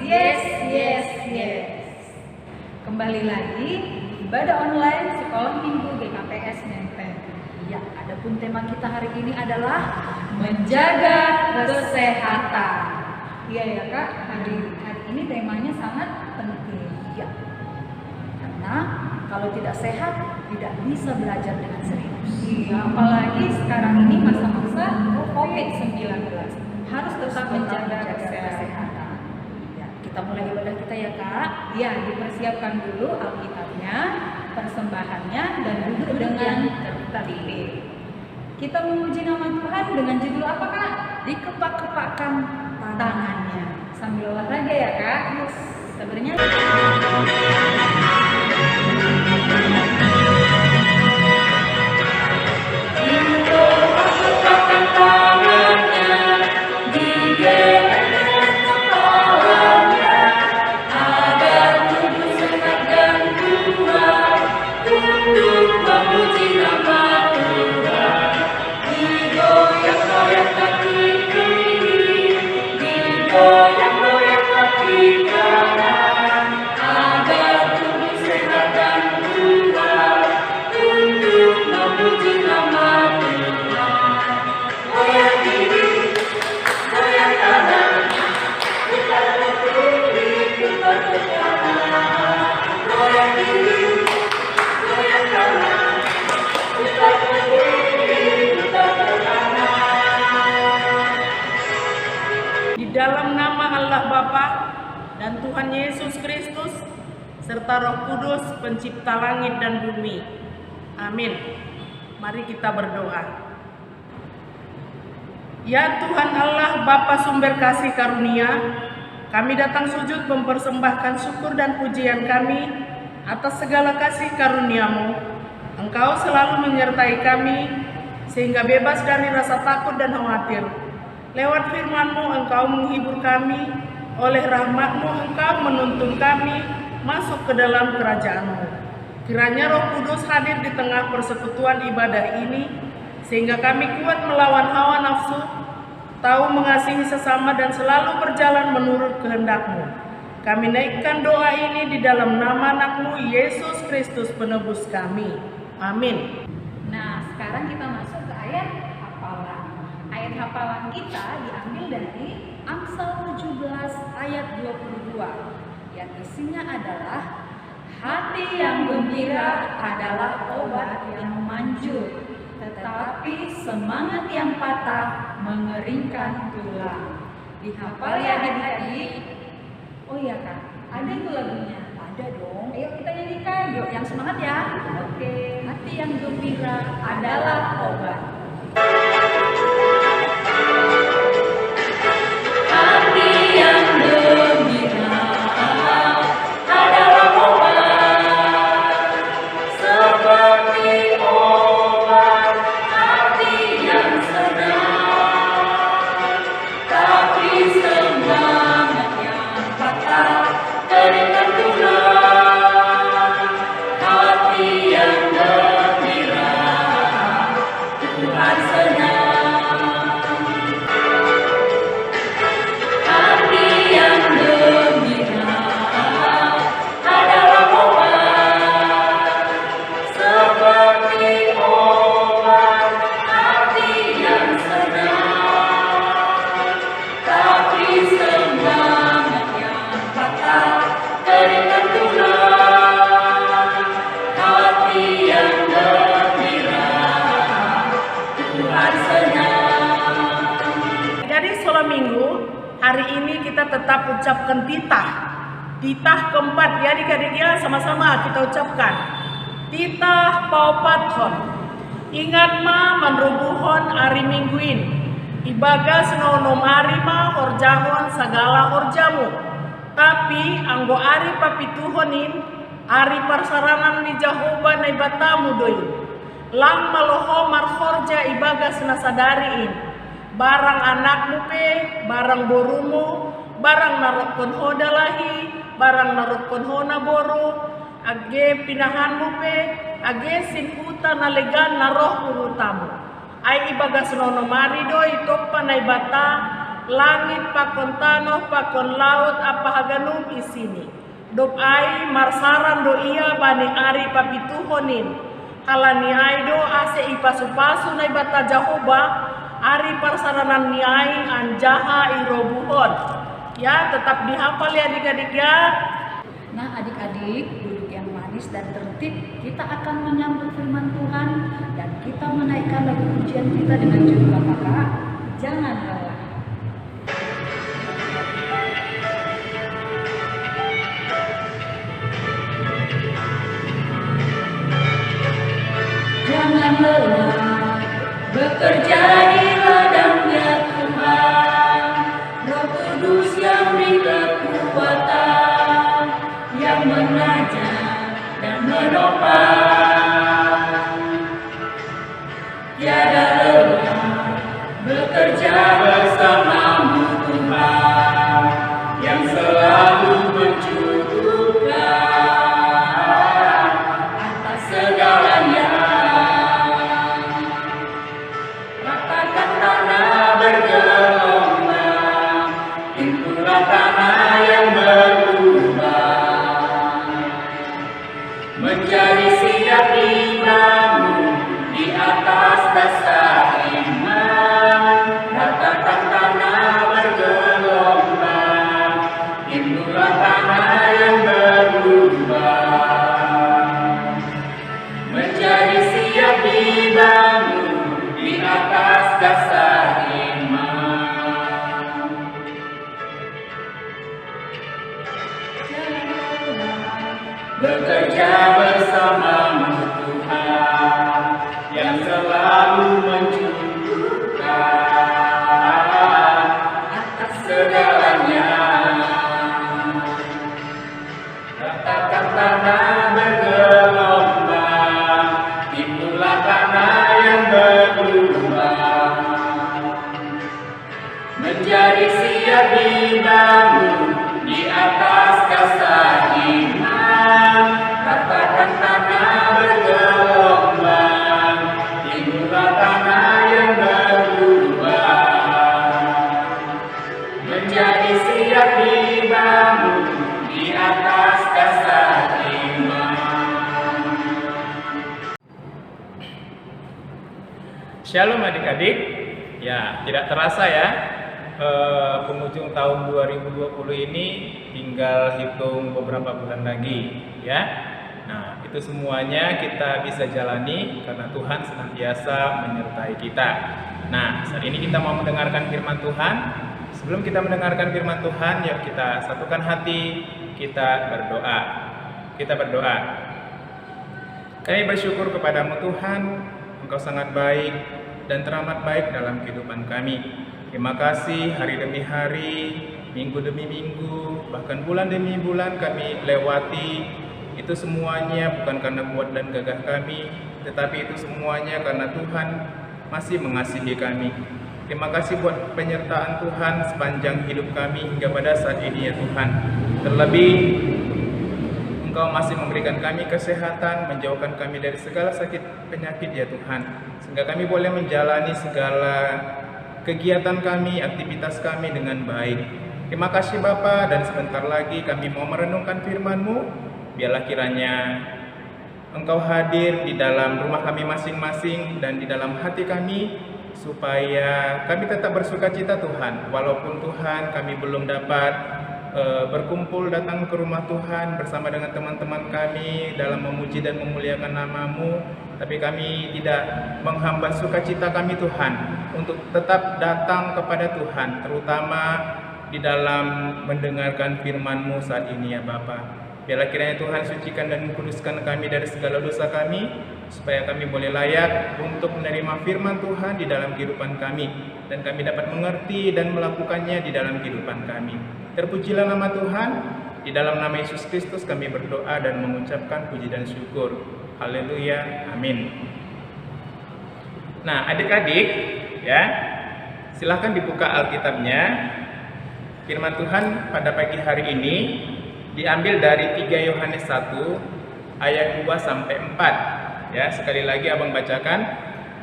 Yes, yes, yes. Kembali lagi di ibadah online Sekolah Minggu GKPS Menteng. Ya, adapun tema kita hari ini adalah menjaga kesehatan. Iya ya Kak, hari ini temanya sangat penting. Ya, karena kalau tidak sehat tidak bisa belajar dengan serius. Iya, apalagi sekarang ini masa-masa COVID-19 harus tetap menjaga kesehatan. Kita mulai ibadah kita ya Kak. Ya, dipersiapkan dulu Alkitabnya, persembahannya, dan duduk dengan tertib. Kita memuji nama Tuhan dengan judul apa Kak? Dikepak-kepakkan tangannya. Sambil olahraga ya Kak. Yes. Kita bernyanyi. Dikepak-kepakkan tangannya, digeleng-geleng kepalanya, agar tubuh sehat dan kuat untuk memuji nama Tuhan. Digoyang-goyang kaki kiri, digoyang-goyang kaki kanan, agar tubuh sehat dan kuat untuk memuji nama Tuhan. Goyang kiri, goyang kanan, putar ke kiri, putar ke kanan. Goyang kiri, goyang kanan, putar ke kiri, putar ke kanan. Di dalam nama Allah Bapa dan Tuhan Yesus Kristus serta Roh Kudus pencipta langit dan bumi. Amin. Mari kita berdoa. Ya Tuhan Allah Bapa sumber kasih karunia, kami datang sujud mempersembahkan syukur dan pujian kami atas segala kasih karunia-Mu. Engkau selalu menyertai kami sehingga bebas dari rasa takut dan khawatir. Lewat firman-Mu Engkau menghibur kami, oleh rahmat-Mu Engkau menuntun kami masuk ke dalam kerajaan-Mu. Kiranya Roh Kudus hadir di tengah persekutuan ibadah ini, sehingga kami kuat melawan hawa nafsu, tahu mengasihi sesama dan selalu berjalan menurut kehendak-Mu. Kami naikkan doa ini di dalam nama anak-Mu Yesus Kristus penebus kami. Amin. Nah, sekarang kita masuk ke ayat hafalan. Ayat hafalan kita diambil dari Amsal 17 ayat 22 yang isinya adalah hati yang gembira adalah obat yang memanjur, tetapi semangat yang patah mengeringkan tulang. Dihafal ya adik-adik. Oh iya Kak, ada itu lagunya? Ada dong. Ayo kita nyanyikan. Yuk, yang semangat ya. Oke. Hati yang gembira adalah obat. Hati yang gembira adalah obat, seperti obat hati yang senang, tapi semangat yang patah keringkan tulang. Hati yang gembira Tuhan senang. Hati yang gembira adalah obat, seperti obat hati yang senang, tapi semangat yang patah keringkan tulang. Hati yang gembira Tuhan senang. Dari sekolah minggu, hari ini kita tetap ucapkan titah. Titah keempat ya adik-adik ya, sama-sama kita ucapkan. Titah paupathon. Ingat ma menrubuhon ari mingguin. Ibagas nonom ari ma horjahon sagala horjamu. Tapi anggo ari papituhonin, ari parsaranan ni Jahoba na ibatamu doy. Lang maloho marhorja ibagas nasadariin. Barang anakmu pe, barang borumu, barang narokon hoda lahi, barang narokon hona boru, age pinahanmu pe, age sinputa nalegan naroh urutamu. Ay ibagas nono mari do itoppa na ibata, langit pakon tanoh pakon laut apa haganum isini. Dop ai marsaran do ia bani ari papituhonin. Halani ai do ase ipasu-pasu nai bata Jahoba ari parsaranan ni ai anjaha irobuhon. Ya, tetap dihafal ya adik-adik ya. Nah adik-adik, duduk yang manis dan tertib, kita akan menyambut firman Tuhan dan kita menaikkan lagu pujian kita dengan judul apa Kak? Jangan lelah. Jangan lelah bekerja di ladangnya Tuhan, Roh Kudus yang beri kekuatan, yang mengajar dan menopang. Tiada lelah bekerja bersamamu Tuhan, yang selalu mencukupkan atas segalanya. Ratakan tanah bergelombang, timbulah tanah yang berlubang, menjadi siap imanmu di atas dasar iman. Ratakan tanah bergelombang, timbulah tanah yang berlubang, menjadi siap imanmu di atas dasar iman. Bekerja bersamamu Tuhan, yang selalu mencukupkan atas segalanya. Ratakan tanah bergelombang, timbulah tanah yang berlubang, menjadi siap dibangun di atas dasar iman. Ratakan tanah bergelombang, timbulah tanah yang berlubang, menjadi siap dibangun di atas dasar iman. Shalom adik-adik. Ya, tidak terasa ya, penghujung tahun 2020 ini tinggal hitung beberapa bulan lagi ya. Nah, itu semuanya kita bisa jalani karena Tuhan senantiasa menyertai kita. Nah, saat ini kita mau mendengarkan firman Tuhan. Sebelum kita mendengarkan firman Tuhan, yuk kita satukan hati, kita berdoa. Kita berdoa. Kami bersyukur kepadamu Tuhan, Engkau sangat baik dan teramat baik dalam kehidupan kami. Terima kasih hari demi hari, minggu demi minggu, bahkan bulan demi bulan kami lewati. Itu semuanya bukan karena kuat dan gagah kami, tetapi itu semuanya karena Tuhan masih mengasihi kami. Terima kasih buat penyertaan Tuhan sepanjang hidup kami hingga pada saat ini ya Tuhan. Terlebih Engkau masih memberikan kami kesehatan, menjauhkan kami dari segala sakit penyakit ya Tuhan, sehingga kami boleh menjalani segala kegiatan kami, aktivitas kami dengan baik. Terima kasih Bapa, dan sebentar lagi kami mau merenungkan firman-Mu. Biarlah kiranya Engkau hadir di dalam rumah kami masing-masing dan di dalam hati kami, supaya kami tetap bersukacita Tuhan. Walaupun Tuhan kami belum dapat berkumpul datang ke rumah Tuhan bersama dengan teman-teman kami dalam memuji dan memuliakan nama-Mu, tapi kami tidak menghambat sukacita kami Tuhan untuk tetap datang kepada Tuhan, terutama di dalam mendengarkan firman-Mu saat ini ya Bapa. Biarlah kiranya Tuhan sucikan dan kuduskan kami dari segala dosa kami, supaya kami boleh layak untuk menerima firman Tuhan di dalam kehidupan kami, dan kami dapat mengerti dan melakukannya di dalam kehidupan kami. Terpujilah nama Tuhan. Di dalam nama Yesus Kristus kami berdoa dan mengucapkan puji dan syukur. Haleluya, amin. Nah adik-adik ya, silahkan dibuka Alkitabnya. Firman Tuhan pada pagi hari ini diambil dari 3 Yohanes 1 ayat 2 sampai 4. Ya, sekali lagi Abang bacakan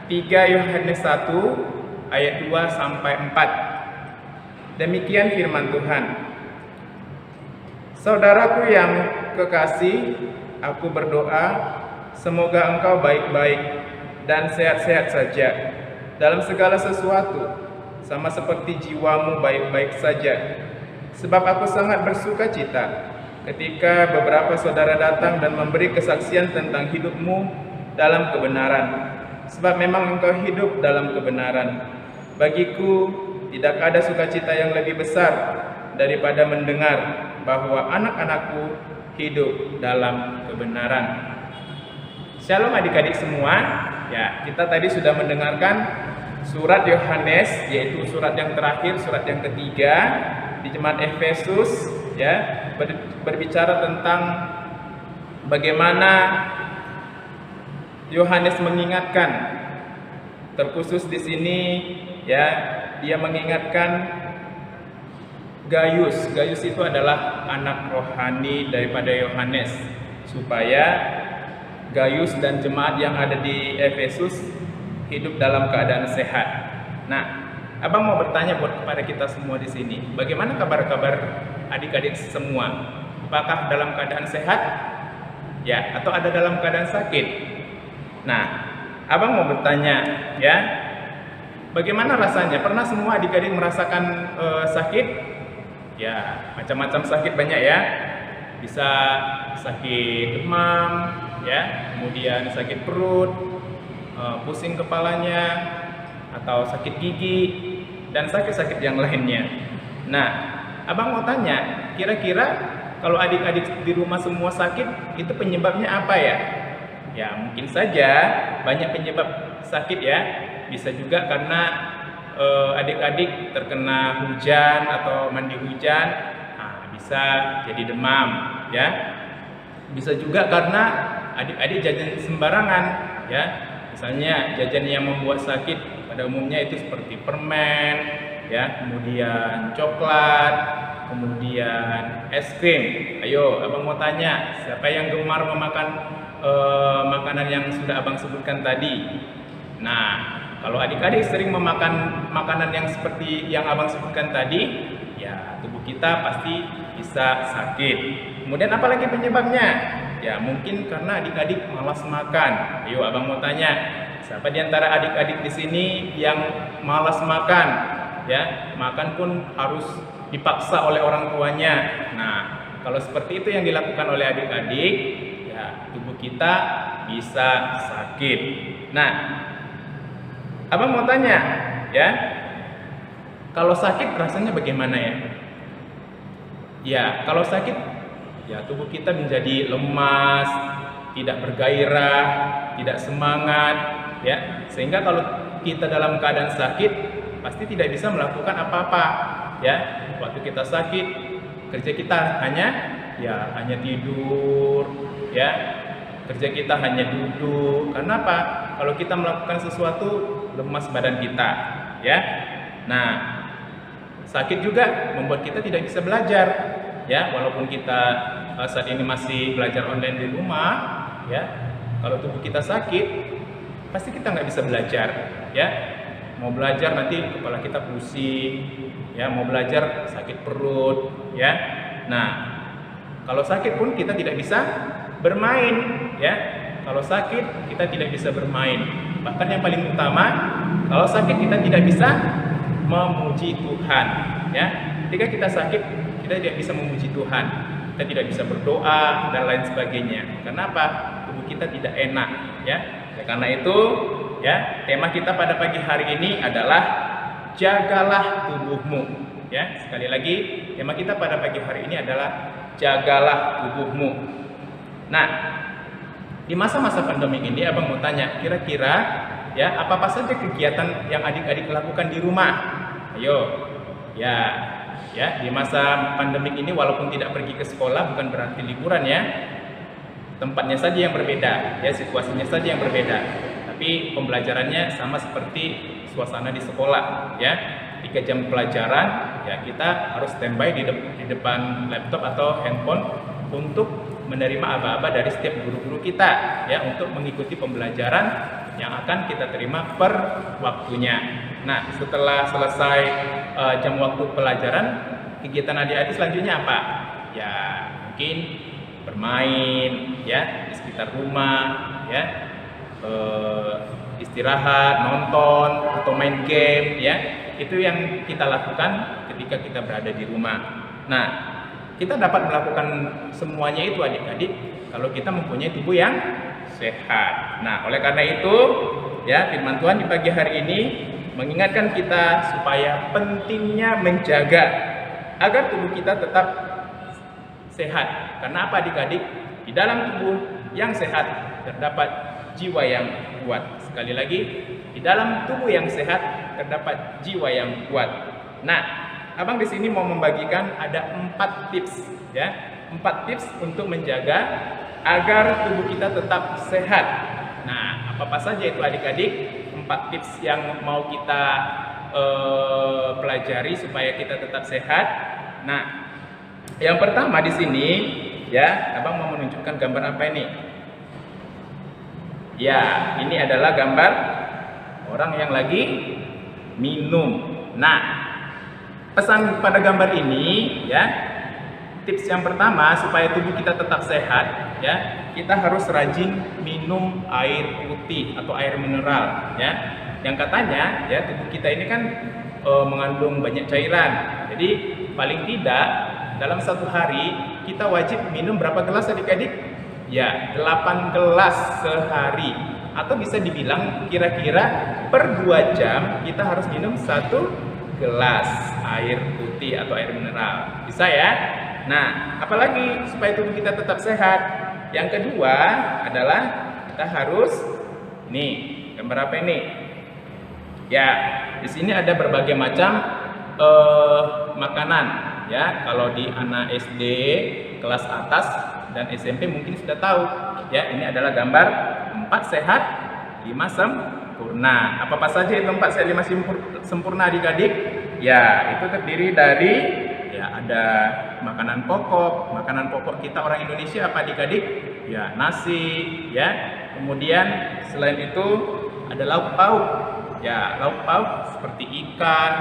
3 Yohanes 1 ayat 2 sampai 4. Demikian firman Tuhan. Saudaraku yang kekasih, aku berdoa semoga engkau baik-baik dan sehat-sehat saja dalam segala sesuatu, sama seperti jiwamu baik-baik saja. Sebab aku sangat bersuka cita ketika beberapa saudara datang dan memberi kesaksian tentang hidupmu dalam kebenaran. Sebab memang engkau hidup dalam kebenaran. Bagiku tidak ada sukacita yang lebih besar daripada mendengar bahwa anak-anakku hidup dalam kebenaran. Shalom adik-adik semua. Ya, kita tadi sudah mendengarkan surat Yohanes, yaitu surat yang terakhir, surat yang ketiga di jemaat Efesus, ya, berbicara tentang bagaimana Yohanes mengingatkan, terkhusus di sini, ya, dia mengingatkan Gaius. Gaius itu adalah anak rohani daripada Yohanes, supaya Gaius dan jemaat yang ada di Efesus hidup dalam keadaan sehat. Nah, Abang mau bertanya buat kepada kita semua di sini, bagaimana kabar-kabar adik-adik semua? Apakah dalam keadaan sehat? Ya, atau ada dalam keadaan sakit? Nah, Abang mau bertanya, ya, bagaimana rasanya? Pernah semua adik-adik merasakan sakit? Ya, macam-macam sakit banyak ya. Bisa sakit demam, ya, kemudian sakit perut, pusing kepalanya, atau sakit gigi, dan sakit-sakit yang lainnya. Nah, Abang mau tanya, kira-kira kalau adik-adik di rumah semua sakit, itu penyebabnya apa ya? Ya, mungkin saja banyak penyebab sakit ya. Bisa juga karena adik-adik terkena hujan atau mandi hujan, nah, bisa jadi demam ya. Bisa juga karena adik-adik jajan sembarangan ya. Misalnya jajan yang membuat sakit pada umumnya itu seperti permen ya, kemudian coklat, kemudian es krim. Ayo, Abang mau tanya, siapa yang gemar memakan makanan yang sudah Abang sebutkan tadi? Nah, kalau adik-adik sering memakan makanan yang seperti yang Abang sebutkan tadi, ya tubuh kita pasti bisa sakit. Kemudian apa lagi penyebabnya? Ya mungkin karena adik-adik malas makan. Ayo Abang mau tanya, siapa di antara adik-adik di sini yang malas makan? Ya, makan pun harus dipaksa oleh orang tuanya. Nah, kalau seperti itu yang dilakukan oleh adik-adik, ya tubuh kita bisa sakit. Nah, Abang mau tanya, ya, kalau sakit rasanya bagaimana ya? Ya, kalau sakit, ya tubuh kita menjadi lemas, tidak bergairah, tidak semangat, ya. Sehingga kalau kita dalam keadaan sakit, pasti tidak bisa melakukan apa-apa, ya. Waktu kita sakit, kerja kita hanya tidur, ya. Kerja kita hanya duduk. Karena apa? Kalau kita melakukan sesuatu, lemas badan kita, ya. Nah, sakit juga membuat kita tidak bisa belajar, ya. Walaupun kita saat ini masih belajar online di rumah, ya. Kalau tubuh kita sakit, pasti kita nggak bisa belajar, ya. Mau belajar nanti kepala kita pusing, ya. Mau belajar sakit perut, ya. Nah, kalau sakit pun kita tidak bisa bermain, ya. Kalau sakit kita tidak bisa bermain. Bahkan yang paling utama, kalau sakit kita tidak bisa memuji Tuhan, ya. Ketika kita sakit, kita tidak bisa memuji Tuhan, kita tidak bisa berdoa dan lain sebagainya. Kenapa? Tubuh kita tidak enak, ya. Karena itu, ya, tema kita pada pagi hari ini adalah jagalah tubuhmu, ya. Sekali lagi, tema kita pada pagi hari ini adalah jagalah tubuhmu. Nah, di masa-masa pandemi ini Abang mau tanya, kira-kira ya apa saja kegiatan yang adik-adik lakukan di rumah? Ayo, ya di masa pandemi ini walaupun tidak pergi ke sekolah bukan berarti liburan ya. Tempatnya saja yang berbeda, ya situasinya saja yang berbeda. Tapi pembelajarannya sama seperti suasana di sekolah, ya. 3 jam pelajaran, ya kita harus standby di depan laptop atau handphone untuk menerima aba-aba dari setiap guru-guru kita, ya, untuk mengikuti pembelajaran yang akan kita terima per waktunya. Nah, setelah selesai jam waktu pelajaran, kegiatan adik-adik selanjutnya apa? Ya, mungkin bermain ya di sekitar rumah ya, istirahat, nonton atau main game ya. Itu yang kita lakukan ketika kita berada di rumah. Nah, kita dapat melakukan semuanya itu adik-adik kalau kita mempunyai tubuh yang sehat. Nah, oleh karena itu ya, firman Tuhan di pagi hari ini mengingatkan kita supaya pentingnya menjaga agar tubuh kita tetap sehat. Karena apa adik-adik? Di dalam tubuh yang sehat terdapat jiwa yang kuat. Sekali lagi, di dalam tubuh yang sehat terdapat jiwa yang kuat. Nah, abang di sini mau membagikan ada 4 tips ya, 4 tips untuk menjaga agar tubuh kita tetap sehat. Nah, apa saja itu adik-adik? 4 tips yang mau kita pelajari supaya kita tetap sehat. Nah, yang pertama di sini ya, abang mau menunjukkan gambar apa ini? Ya, ini adalah gambar orang yang lagi minum. Nah, pesan pada gambar ini ya, tips yang pertama supaya tubuh kita tetap sehat ya, kita harus rajin minum air putih atau air mineral ya. Yang katanya ya, tubuh kita ini kan mengandung banyak cairan. Jadi paling tidak dalam satu hari kita wajib minum berapa gelas adik-adik? Ya, 8 gelas sehari. Atau bisa dibilang kira-kira per 2 jam kita harus minum 1 gelas air putih atau air mineral. Bisa ya? Nah, apalagi supaya tubuh kita tetap sehat? Yang kedua adalah kita harus nih, gambar apa ini? Ya, di sini ada berbagai macam makanan ya. Kalau di anak SD kelas atas dan SMP mungkin sudah tahu ya, ini adalah gambar 4 sehat 5 sempurna. Apa saja itu 4 sehat 5 sempurna adik-adik? Ya, itu terdiri dari ya, ada makanan pokok. Makanan pokok kita orang Indonesia apa adik-adik? Ya, nasi ya. Kemudian selain itu ada lauk pauk. Ya, lauk pauk seperti ikan,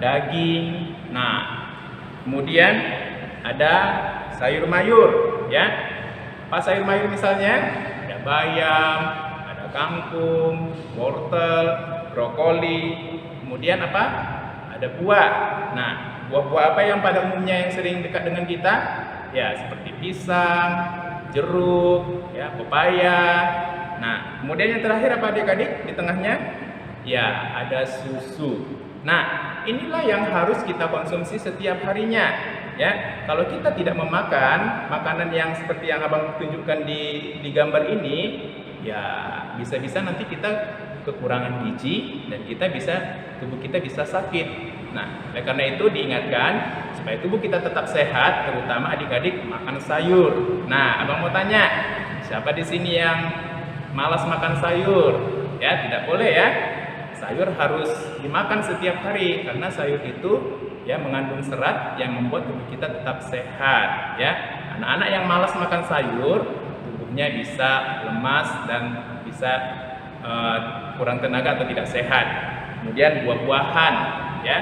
daging. Nah, kemudian ada sayur mayur ya. Apa sayur mayur misalnya? Ada bayam, ada kangkung, wortel, brokoli. Kemudian apa? Ada buah. Nah, buah-buah apa yang pada umumnya yang sering dekat dengan kita? Ya, seperti pisang, jeruk, ya, pepaya. Nah, kemudian yang terakhir apa adik-adik di tengahnya? Ya, ada susu. Nah, inilah yang harus kita konsumsi setiap harinya. Ya, kalau kita tidak memakan makanan yang seperti yang abang tunjukkan di gambar ini, ya bisa-bisa nanti kita kekurangan gizi dan tubuh kita bisa sakit. Nah, oleh karena itu diingatkan supaya tubuh kita tetap sehat, terutama adik-adik makan sayur. Nah, abang mau tanya, siapa di sini yang malas makan sayur? Ya, tidak boleh ya. Sayur harus dimakan setiap hari karena sayur itu ya mengandung serat yang membuat tubuh kita tetap sehat ya. Anak-anak yang malas makan sayur, tubuhnya bisa lemas dan bisa kurang tenaga atau tidak sehat. Kemudian buah-buahan ya,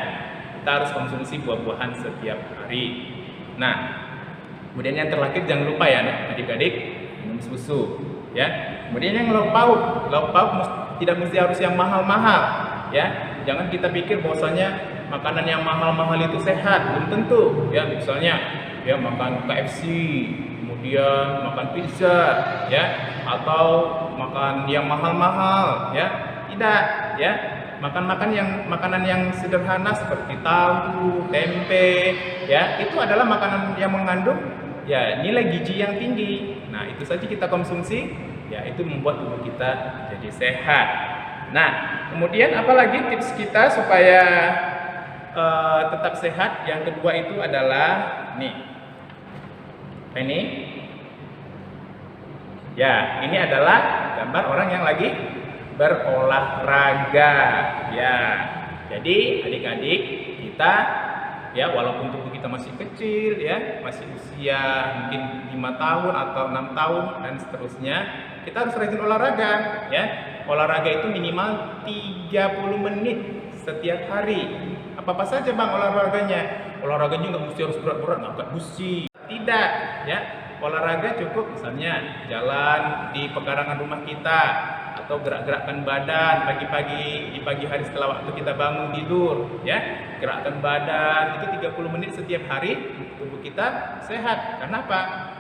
kita harus konsumsi buah-buahan setiap hari. Nah, kemudian yang terakhir jangan lupa ya adik-adik, minum susu ya. Kemudian yang lauk pauk tidak mesti harus yang mahal-mahal ya. Jangan kita pikir bahwasanya makanan yang mahal-mahal itu sehat, belum tentu ya. Misalnya ya makan KFC, kemudian makan pizza ya, atau makan yang mahal-mahal ya. Tidak ya. Makanan yang sederhana seperti tahu, tempe ya, itu adalah makanan yang mengandung ya nilai gizi yang tinggi. Nah, itu saja kita konsumsi ya, itu membuat tubuh kita jadi sehat. Nah, kemudian apalagi tips kita supaya tetap sehat? Yang kedua itu adalah nih, ini ya, ini adalah gambar orang yang lagi berolahraga ya. Jadi adik-adik kita ya, walaupun tubuh kita masih kecil ya, masih usia mungkin 5 tahun atau 6 tahun dan seterusnya, kita harus rajin olahraga ya. Olahraga itu minimal 30 menit setiap hari. Apa saja bang olahraganya? Olahraganya nggak mesti harus berat-berat, angkat besi. Tidak, ya. Olahraga cukup misalnya jalan di pekarangan rumah kita, atau gerak-gerakkan badan pagi-pagi di pagi hari setelah waktu kita bangun tidur, ya. Gerakkan badan itu 30 menit setiap hari, tubuh kita sehat. Kenapa?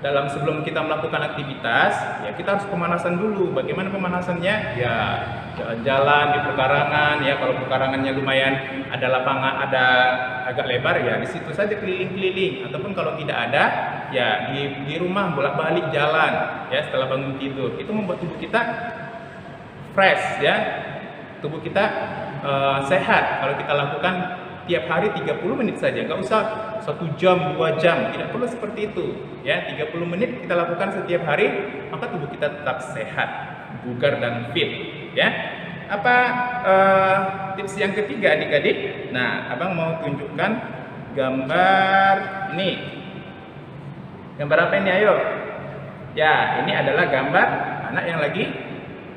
Sebelum kita melakukan aktivitas, ya kita harus pemanasan dulu. Bagaimana pemanasannya? Ya jalan-jalan di pekarangan, ya kalau pekarangannya lumayan ada lapangan, ada agak lebar, ya di situ saja keliling-keliling. Ataupun kalau tidak ada, ya di rumah bolak-balik jalan, ya setelah bangun tidur. Itu membuat tubuh kita fresh, ya. Tubuh kita sehat kalau kita lakukan tiap hari 30 menit saja, nggak usah 1 jam, 2 jam, tidak perlu seperti itu, ya. 30 menit kita lakukan setiap hari, maka tubuh kita tetap sehat, bugar dan fit, ya. Apa tips yang ketiga adik-adik? Nah, abang mau tunjukkan gambar nih. Gambar apa ini? Ayo. Ya, ini adalah gambar anak yang lagi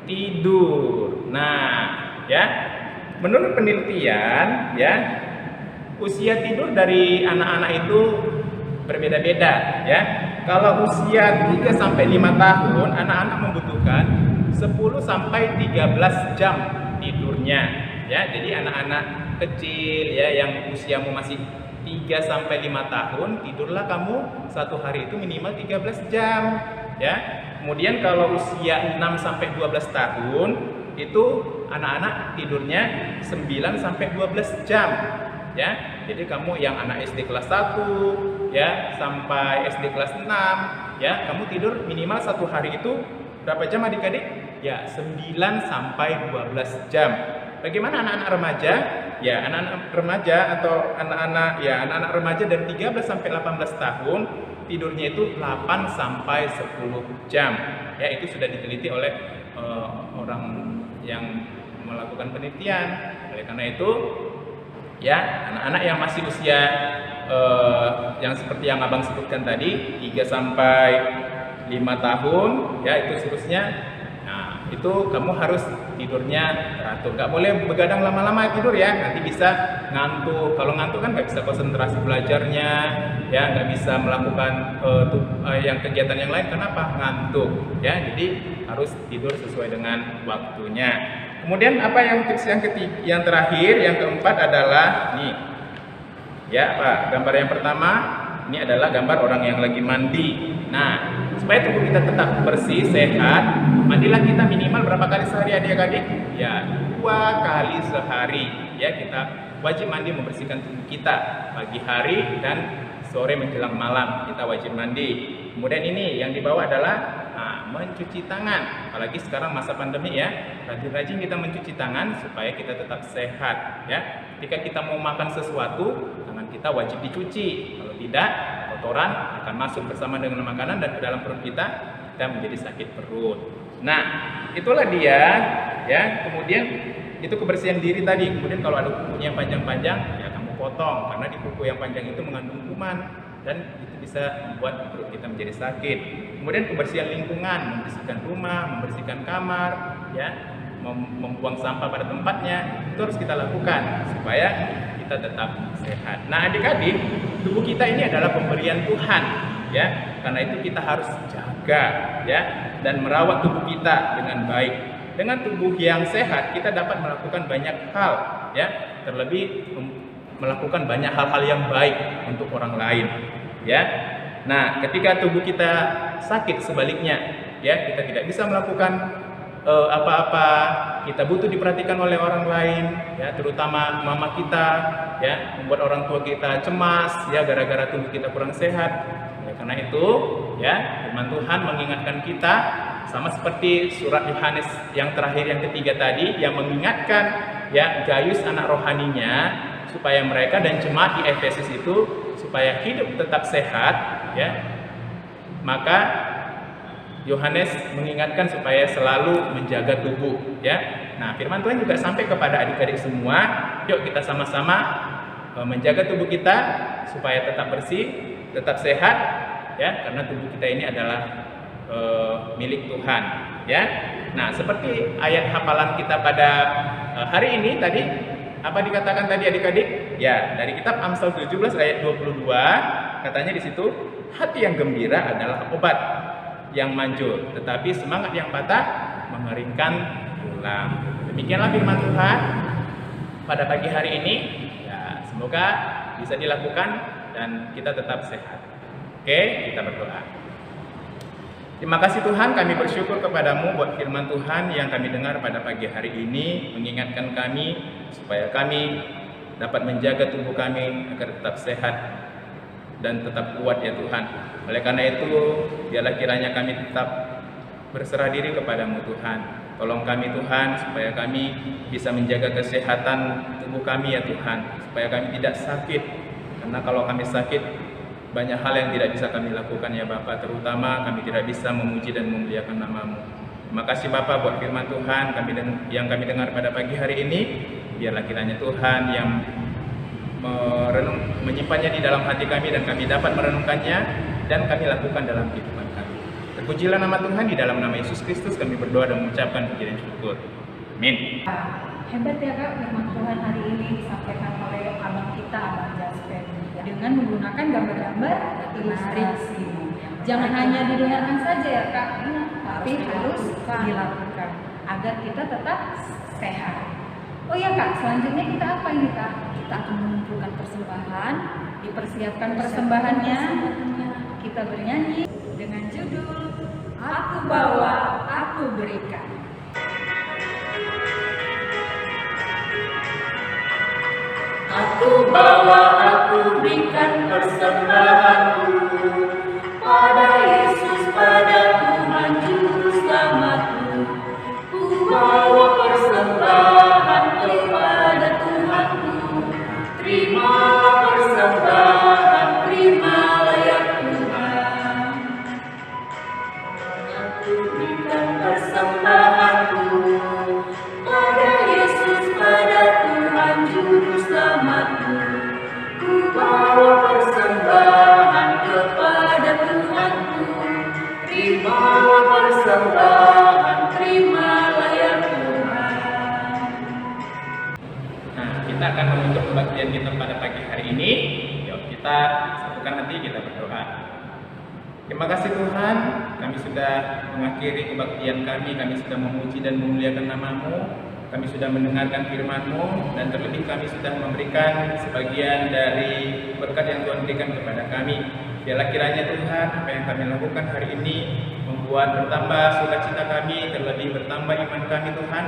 tidur. Nah, ya. Menurut penelitian, ya, usia tidur dari anak-anak itu berbeda-beda, ya. Kalau usia 3 sampai 5 tahun, anak-anak membutuhkan 10 sampai 13 jam tidurnya, ya. Jadi anak-anak kecil, ya, yang usiamu masih 3 sampai 5 tahun, tidurlah kamu satu hari itu minimal 13 jam, ya. Kemudian kalau usia 6 sampai 12 tahun, itu anak-anak tidurnya 9 sampai 12 jam. Ya, jadi kamu yang anak SD kelas 1, ya, sampai SD kelas 6, ya, kamu tidur minimal satu hari itu berapa jam adik-adik? Ya, 9 sampai 12 jam. Bagaimana anak-anak remaja? Ya, anak-anak remaja atau anak-anak remaja dari 13 sampai 18 tahun tidurnya itu 8 sampai 10 jam. Ya, itu sudah diteliti oleh orang yang melakukan penelitian. Oleh karena itu, ya, anak-anak yang masih usia yang seperti yang abang sebutkan tadi 3 sampai 5 tahun, ya, itu seterusnya. Nah, itu kamu harus tidurnya teratur, nggak boleh begadang lama-lama tidur, ya, nanti bisa ngantuk. Kalau ngantuk kan nggak bisa konsentrasi belajarnya, ya, nggak bisa melakukan yang kegiatan yang lain. Kenapa? Ngantuk, ya. Jadi harus tidur sesuai dengan waktunya. Kemudian apa yang tips yang terakhir, yang keempat adalah nih, ya, Pak. Gambar yang pertama ini adalah gambar orang yang lagi mandi. Nah, supaya tubuh kita tetap bersih, sehat, mandilah kita minimal berapa kali sehari adik-adik? Ya, 2 kali sehari. Ya, kita wajib mandi, membersihkan tubuh kita pagi hari dan sore menjelang malam kita wajib mandi. Kemudian ini yang dibawa adalah mencuci tangan. Apalagi sekarang masa pandemi, ya, rajin-rajin kita mencuci tangan supaya kita tetap sehat, ya. Ketika kita mau makan sesuatu, tangan kita wajib dicuci. Kalau tidak, kotoran akan masuk bersama dengan makanan dan ke dalam perut kita menjadi sakit perut. Nah, itulah dia, ya. Kemudian itu kebersihan diri tadi. Kemudian kalau ada kukunya yang panjang-panjang, ya kamu potong, karena di kuku yang panjang itu mengandung kuman dan itu bisa membuat perut kita menjadi sakit. Kemudian kebersihan lingkungan, membersihkan rumah, membersihkan kamar, ya, membuang sampah pada tempatnya, itu harus kita lakukan supaya kita tetap sehat. Nah, adik-adik, tubuh kita ini adalah pemberian Tuhan, ya. Karena itu kita harus jaga, ya, dan merawat tubuh kita dengan baik. Dengan tubuh yang sehat, kita dapat melakukan banyak hal, ya, terlebih melakukan banyak hal-hal yang baik untuk orang lain, ya. Nah, ketika tubuh kita sakit, sebaliknya, ya, kita tidak bisa melakukan apa-apa, kita butuh diperhatikan oleh orang lain, ya, terutama mama kita, ya, membuat orang tua kita cemas, ya, gara-gara tubuh kita kurang sehat. Ya, karena itu, ya, firman Tuhan mengingatkan kita, sama seperti surat Yohanes yang terakhir, yang ketiga tadi, yang mengingatkan, ya, Gaius anak rohaninya, supaya mereka dan jemaat di Efesus itu supaya hidup tetap sehat, ya. Maka Yohanes mengingatkan supaya selalu menjaga tubuh, ya. Nah, firman Tuhan juga sampai kepada adik-adik semua, yuk kita sama-sama menjaga tubuh kita supaya tetap bersih, tetap sehat, ya, karena tubuh kita ini adalah milik Tuhan, ya. Nah, seperti ayat hafalan kita pada hari ini tadi, Apa dikatakan tadi adik-adik? Ya, dari kitab Amsal 17 ayat 22, katanya di situ, hati yang gembira adalah obat yang manjur, tetapi semangat yang patah mengeringkan tulang. Demikianlah firman Tuhan pada pagi hari ini. Ya, semoga bisa dilakukan dan kita tetap sehat. Oke, kita berdoa. Terima kasih Tuhan, kami bersyukur kepadamu buat firman Tuhan yang kami dengar pada pagi hari ini, mengingatkan kami supaya kami dapat menjaga tubuh kami agar tetap sehat dan tetap kuat ya Tuhan. Oleh karena itu, biarlah kiranya kami tetap berserah diri kepadamu Tuhan. Tolong kami Tuhan, supaya kami bisa menjaga kesehatan tubuh kami ya Tuhan, supaya kami tidak sakit. Karena kalau kami sakit, banyak hal yang tidak bisa kami lakukan ya Bapa, terutama kami tidak bisa memuji dan memuliakan nama-Mu. Terima kasih Bapa buat firman Tuhan yang kami dengar pada pagi hari ini. Biarlah kiranya Tuhan yang menyimpannya di dalam hati kami dan kami dapat merenungkannya dan kami lakukan dalam kehidupan kami. Terpujilah nama Tuhan, di dalam nama Yesus Kristus kami berdoa dan mengucapkan puji dan syukur. Amin. Hebat ya Kak, firman Tuhan hari ini disampaikan oleh abang kita, Abang Jasper, dengan menggunakan gambar-gambar ilustrasi. Jangan hanya didengarkan saja ya Kak, tapi harus dilakukan agar kita tetap sehat. Oh ya Kak, selanjutnya kita apa ini Kak? Kita akan mengumpulkan persembahan, Dipersiapkan persembahannya, kita bernyanyi dengan judul Aku Bawa, Aku Berikan. Aku bawa, aku berikan persembahanku pada Yesus, pada Tuhan Juru Selamatku. Ku bawa persembahan kepada Tuhanku. Terima persembahan, terimalah ya Tuhan. Aku berikan persembahanku pada Yesus, pada Tuhan Juru Selamatku. Ku bawa persembahan kepada Tuhanku. Terima persembahan, terimalah ya Tuhan. Nah, kita akan menutup kebaktian kita pada pagi hari ini. Yuk kita satukan hati, kita berdoa. Terima kasih Tuhan, kami sudah mengakhiri kebaktian kami sudah memuji dan memuliakan nama-Mu, kami sudah mendengarkan firman-Mu, dan terlebih kami sudah memberikan sebagian dari berkat yang Tuhan berikan kepada kami. Biarlah kiranya Tuhan, apa yang kami lakukan hari ini membuat bertambah sukacita kami, terlebih bertambah iman kami Tuhan,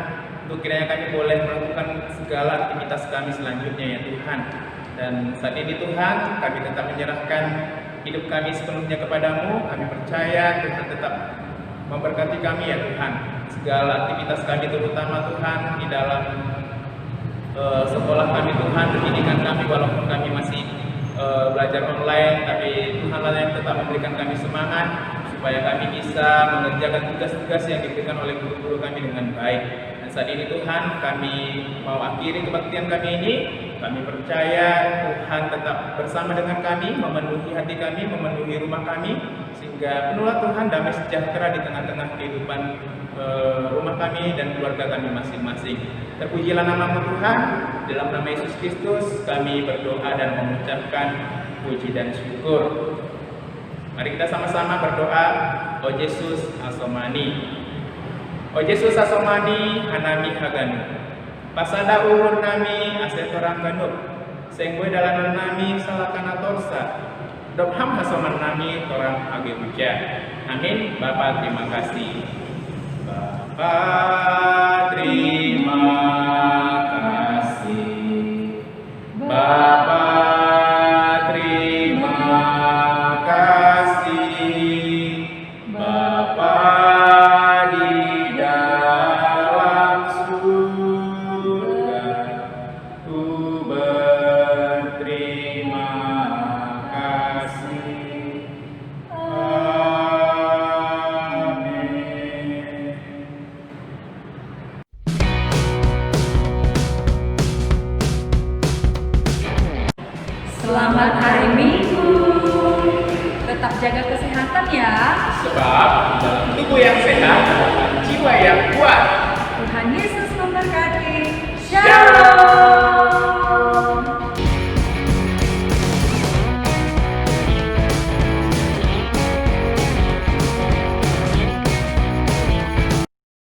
untuk kiranya kami boleh melakukan segala aktivitas kami selanjutnya ya Tuhan. Dan saat ini Tuhan, kami tetap menyerahkan hidup kami sepenuhnya kepadamu. Kami percaya Tuhan tetap memberkati kami ya Tuhan. Segala aktivitas kami, terutama Tuhan di dalam sekolah kami Tuhan, pendidikan kami, walaupun kami masih belajar online, tapi Tuhan lah yang tetap memberikan kami semangat supaya kami bisa mengerjakan tugas-tugas yang diberikan oleh guru-guru kami dengan baik. Dan saat ini Tuhan, kami mau akhiri kebaktian kami ini. Kami percaya Tuhan tetap bersama dengan kami, memenuhi hati kami, memenuhi rumah kami, sehingga penuhlah Tuhan damai sejahtera di tengah-tengah kehidupan rumah kami dan keluarga kami masing-masing. Terpujilah nama-Mu Tuhan, dalam nama Yesus Kristus kami berdoa dan mengucapkan puji dan syukur. Mari kita sama-sama berdoa. O Yesus asomani, O Yesus asomani hanami haganu, pasada ulur nami asetorang ganut, sengwe dalanan nami salakana torsa, dobham hasoman nami torang age uja. Amin. Bapa terima kasih. Bapa terima kasih. Bapa terima kasih. Bapa di dalam surga, ku berterima kasih. Amin. Selamat hari Minggu. Tetap jaga kesehatan ya. Sebab di dalam tubuh yang sehat, jiwa yang kuat. Tuhan Yesus memberkati.